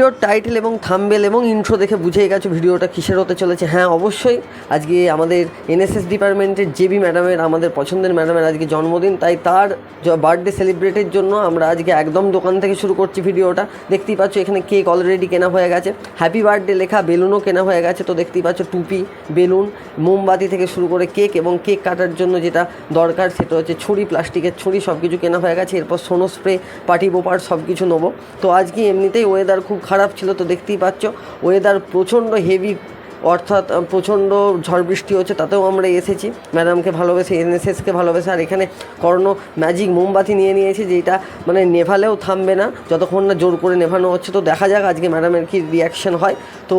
ভিডিওর টাইটেল এবং থাম্বনেল এবং ইন্ট্রো দেখে বুঝেই গেছো ভিডিওটা কিসের হতে চলেছে। হ্যাঁ, অবশ্যই আজকে আমাদের এনএসএস ডিপার্টমেন্টের জেবি ম্যাডামের, আমাদের পছন্দের ম্যাডামের আজকে জন্মদিন, তাই তার বার্থডে সেলিব্রেটের জন্য আমরা আজকে একদম দোকান থেকে শুরু করছি ভিডিওটা। দেখতেই পাচ্ছ এখানে কেক অলরেডি কেনা হয়ে গেছে, হ্যাপি বার্থডে লেখা বেলুনও কেনা হয়ে গেছে। তো দেখতেই পাচ্ছ টুপি, বেলুন, মোমবাতি থেকে শুরু করে কেক এবং কেক কাটার জন্য যেটা দরকার সেটা হচ্ছে ছুরি, প্লাস্টিকের ছুরি, সব কিছু কেনা হয়ে গেছে। এরপর সোনো স্প্রে, পার্টি পোপার সব কিছু নেবো। তো আজকে এমনিতেই ওয়েদার খুব খারাপ ছিল, তো দেখতেই পাচ্ছ ওয়েদার প্রচণ্ড হেভি, অর্থাৎ প্রচণ্ড ঝড় বৃষ্টি হচ্ছে, তাতেও আমরা এসেছি ম্যাডামকে ভালোবেসে, এনএসএসকে ভালোবেসে। আর এখানে কর্ণ ম্যাজিক মোমবাতি নিয়ে নিয়েছি, যেটা মানে নেভালেও থামবে না যতক্ষণ না জোর করে নেভানো হচ্ছে। তো দেখা যাক আজকে ম্যাডামের কী রিয়াকশান হয়। তো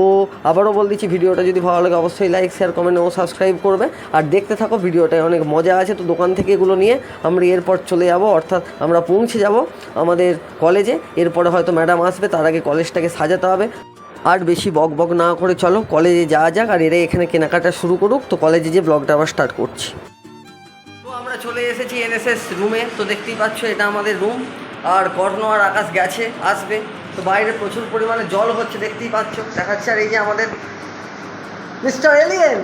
আবারও বল দিচ্ছি, ভিডিওটা যদি ভালো লাগে অবশ্যই লাইক, শেয়ার, কমেন্ট ও সাবস্ক্রাইব করবে। আর দেখতে থাকো, ভিডিওটায় অনেক মজা আছে। তো দোকান থেকে এগুলো নিয়ে আমরা এরপর চলে যাব, অর্থাৎ আমরা পৌঁছে যাব আমাদের কলেজে। এরপরে হয়তো ম্যাডাম আসবে, তার আগে কলেজটাকে সাজাতে হবে। আর বেশি বক বক না করে চলো কলেজে যাওয়া যাক, আর এরা এখানে কেনাকাটা শুরু করুক। তো কলেজে যে ব্লগটা আবার স্টার্ট করছি। তো আমরা চলে এসেছি এনএসএস রুমে। তো দেখতেই পাচ্ছ এটা আমাদের রুম, আর কর্ণ আর আকাশ গেছে, আসবে। তো বাইরে প্রচুর পরিমাণে জল হচ্ছে, দেখতেই পাচ্ছ, দেখাচ্ছে। আর এই যে আমাদের মিস্টার এলিয়েন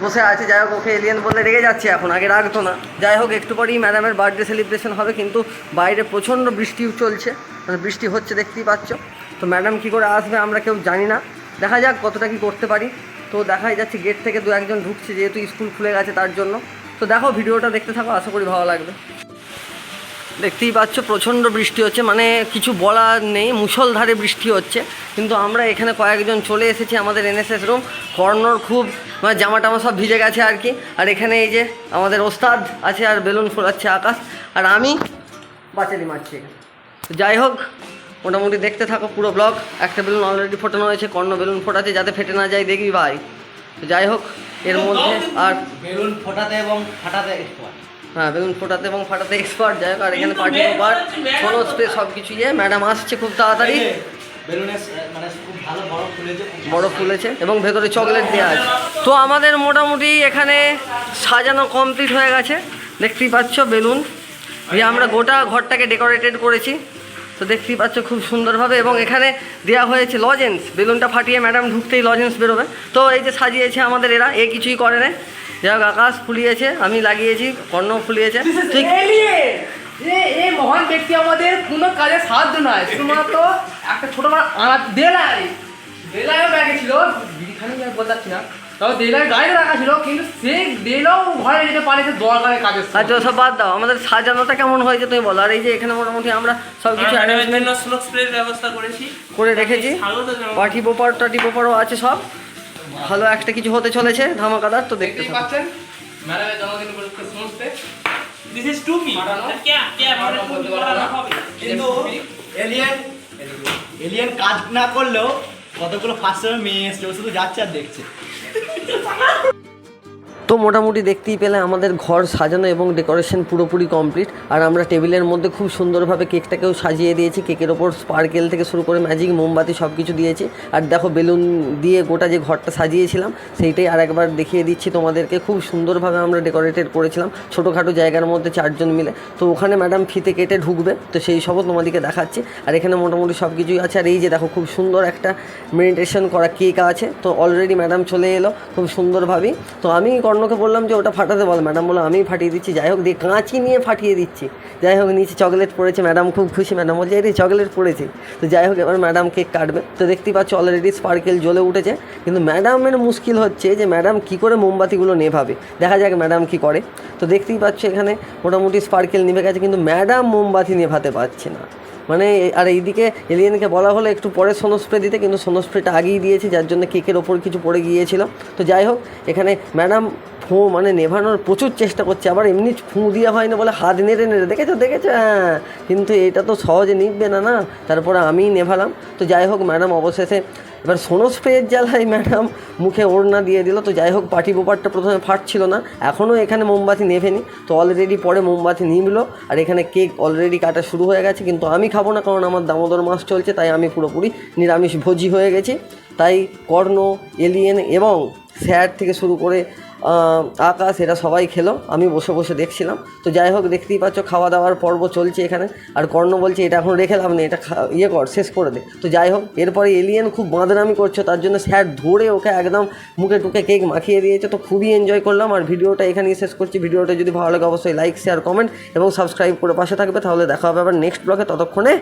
বসে আছে। যাই হোক, ওকে এলিয়েন বলে রেগে যাচ্ছে এখন, আগে রাখতো না। যাই হোক, একটু পরেই ম্যাডামের বার্থডে সেলিব্রেশন হবে, কিন্তু বাইরে প্রচণ্ড বৃষ্টি চলছে, মানে বৃষ্টি হচ্ছে, দেখতেই পাচ্ছ। তো ম্যাডাম কী করে আসবে আমরা কেউ জানি না, দেখা যাক কতটা কী করতে পারি। তো দেখাই যাচ্ছে গেট থেকে দু একজন ঢুকছে, যেহেতু স্কুল খুলে গেছে তার জন্য। তো দেখো, ভিডিওটা দেখতে থাকো, আশা করি ভালো লাগবে। দেখতেই পাচ্ছ প্রচণ্ড বৃষ্টি হচ্ছে, মানে কিছু বলার নেই, মুষলধারে বৃষ্টি হচ্ছে। কিন্তু আমরা এখানে কয়েকজন চলে এসেছি আমাদের এনএসএস রুম। কর্ণর খুব মানে জামা টামা সব ভিজে গেছে আর কি। আর এখানে এই যে আমাদের ওস্তাদ আছে, আর বেলুন ফোলাচ্ছে আকাশ, আর আমি বাচালি মারছি। যাই হোক, মোটামুটি দেখতে থাকো পুরো ব্লগ। একটা বেলুন অলরেডি ফোটানো হয়েছে, কর্ণ বেলুন ফোটাতে যাতে ফেটে না যায়, দেখবি ভাই। তো যাই হোক, এর মধ্যে আর বেলুন ফোটাতে এবং ফাটাতে এক্সপার্ট। হ্যাঁ, বেলুন ফোটাতে এবং ফাটাতে এক্সপার্ট। যাই হোক, আর এখানে পার্টি পেপার, সোনো স্প্রে সব কিছু। ম্যাডাম আসছে খুব তাড়াতাড়ি, বেলুনের মানে খুব ভালো বড় ফুলেছে এবং ভেতরে চকলেট দেওয়া আছে। তো আমাদের মোটামুটি এখানে সাজানো কমপ্লিট হয়ে গেছে, দেখতেই পাচ্ছ বেলুন দিয়ে আমরা গোটা ঘরটাকে ডেকোরেটেড করেছি। তো দেখতেই পাচ্ছ খুব সুন্দরভাবে, এবং এখানে দেওয়া হয়েছে লজেন্স। বেলুনটা ফাটিয়ে ম্যাডাম ঢুকতেই লজেন্স বেরোবে। তো এই যে সাজিয়েছে আমাদের এরা, এ কিছুই করে না। যাই হোক, আকাশ ফুলিয়েছে, আমি লাগিয়েছি, কর্ণ ফুলিয়েছে। ঠিক এই মহান ব্যক্তি আমাদের কোনো কাজে সাহায্য নয়, শুধুমাত্র একটা ছোট দেলাই ব্যাগে ছিল, বিড়িখানি বলতে পারছি না, তবে দেলাই গাড়ি রাখা ছিল, কিন্তু সেই দেলাও ঘরে যেতে পারে দরকারের কাজের। আচ্ছা, সব বাদ দাও, আমাদের সাজানোটা কেমন হয়েছে তুমি বলো। আর এই যে এখানে মোটামুটি আমরা সব কিছু ব্যবস্থা করেছি, করে রেখেছি, পার্টি পোপারও আছে, সব ভালো একটা কিছু হতে চলেছে, ধামাকাদার। তো দেখতে পাচ্ছেন ম্যাডামের জন্মদিন উপলক্ষে সমস্ত দিস ইজ টু মি কিন্তু এলিয়েন কাজ না করলেও কতগুলো ফার্স্ট টাইম মেয়ে এসছে, ও শুধু যাচ্ছে আর দেখছে। তো মোটামুটি দেখতেই পেলে আমাদের ঘর সাজানো এবং ডেকোরেশন পুরোপুরি কমপ্লিট। আর আমরা টেবিলের মধ্যে খুব সুন্দরভাবে কেকটাকেও সাজিয়ে দিয়েছি। কেকের ওপর স্পার্কেল থেকে শুরু করে ম্যাজিক মোমবাতি সব কিছু দিয়েছি। আর দেখো, বেলুন দিয়ে গোটা যে ঘরটা সাজিয়েছিলাম সেইটাই আর একবার দেখিয়ে দিচ্ছি তোমাদেরকে। খুব সুন্দরভাবে আমরা ডেকোরেটেড করেছিলাম ছোটোখাটো জায়গার মধ্যে, চারজন মিলে। তো ওখানে ম্যাডাম ফিতে কেটে ঢুকবে, তো সেই সবও তোমাদেরকে দেখাচ্ছি। আর এখানে মোটামুটি সব কিছুই আছে। আর এই যে দেখো, খুব সুন্দর একটা মেডিটেশন করা কেক আছে। তো অলরেডি ম্যাডাম চলে এলো খুব সুন্দরভাবেই। তো আমি কর্ণকে বললাম যে ওটা ফাটাতে বল, ম্যাডাম বললো আমি ফাটিয়ে দিচ্ছি। যাই হোক, দিয়ে কাঁচি নিয়ে ফাটিয়ে দিচ্ছি। যাই হোক, নিচে চকলেট পড়েছে, ম্যাডাম খুব খুশি। ম্যাডাম বলছে এই চকলেট পড়েছে। তো যাই হোক, এবার ম্যাডাম কেক কাটবে। তো দেখতেই পাচ্ছ অলরেডি স্পার্কেল জ্বলে উঠেছে, কিন্তু ম্যাডামের মুশকিল হচ্ছে যে ম্যাডাম কী করে মোমবাতিগুলো নেভাবে। দেখা যাক ম্যাডাম কী করে। তো দেখতেই পাচ্ছ এখানে মোটামুটি স্পার্কেল নিভে গেছে, কিন্তু ম্যাডাম মোমবাতি নেভাতে পারছে না। মানে আর এইদিকে এলিয়েনকে বলা হলো একটু পরে সোনো স্প্রে দিতে, কিন্তু সোনো স্প্রেটা আগেই দিয়েছে, যার জন্য কেকের ওপর কিছু পড়ে গিয়েছিল। তো যাই হোক, এখানে ম্যাডাম মানে নেভানোর প্রচুর চেষ্টা করছে, আবার এমনি ফুঁ দেওয়া হয় না বলে হাত নেড়ে দেখেছো। হ্যাঁ, কিন্তু এটা তো সহজে নিভবে না, তারপরে আমিই নেভালাম। তো যাই হোক, ম্যাডাম অবশেষে এবার সোনো স্প্রের জ্বালায় ম্যাডাম মুখে ওড়না দিয়ে দিল। তো যাই হোক, পার্টি পোপারটা প্রথমে ফাটছিল না, এখনও এখানে মোমবাতি নেভেনি। তো অলরেডি পরে মোমবাতি নিভলো, আর এখানে কেক অলরেডি কাটা শুরু হয়ে গেছে। কিন্তু আমি খাবো না, কারণ আমার দামোদর মাস চলছে, তাই আমি পুরোপুরি নিরামিষ ভোজি হয়ে গেছি। তাই কর্ণ, এলিয়েন এবং স্যার থেকে শুরু করে আকাশ এরা সবাই খেলো, আমি বসে বসে দেখছিলাম। তো যাই হোক, দেখতেই পাচ্ছ খাওয়া দাওয়ার পর্ব চলছে এখানে। আর কর্ণ বলছে এটা এখন রেখে লাভ নেই, এটা শেষ করে দে। তো যাই হোক, এরপরে এলিয়েন খুব বাঁদরামি করছে, তার জন্য স্যার ধরে ওকে একদম মুখে টুকে কেক মাখিয়ে দিয়েছে। তো খুবই এনজয় করলাম, আর ভিডিওটা এখানেই শেষ করছি। ভিডিওটা যদি ভালো লাগে অবশ্যই লাইক, শেয়ার, কমেন্ট এবং সাবস্ক্রাইব করে পাশে থাকবে। তাহলে দেখা হবে আবার নেক্সট ব্লগে, ততক্ষণে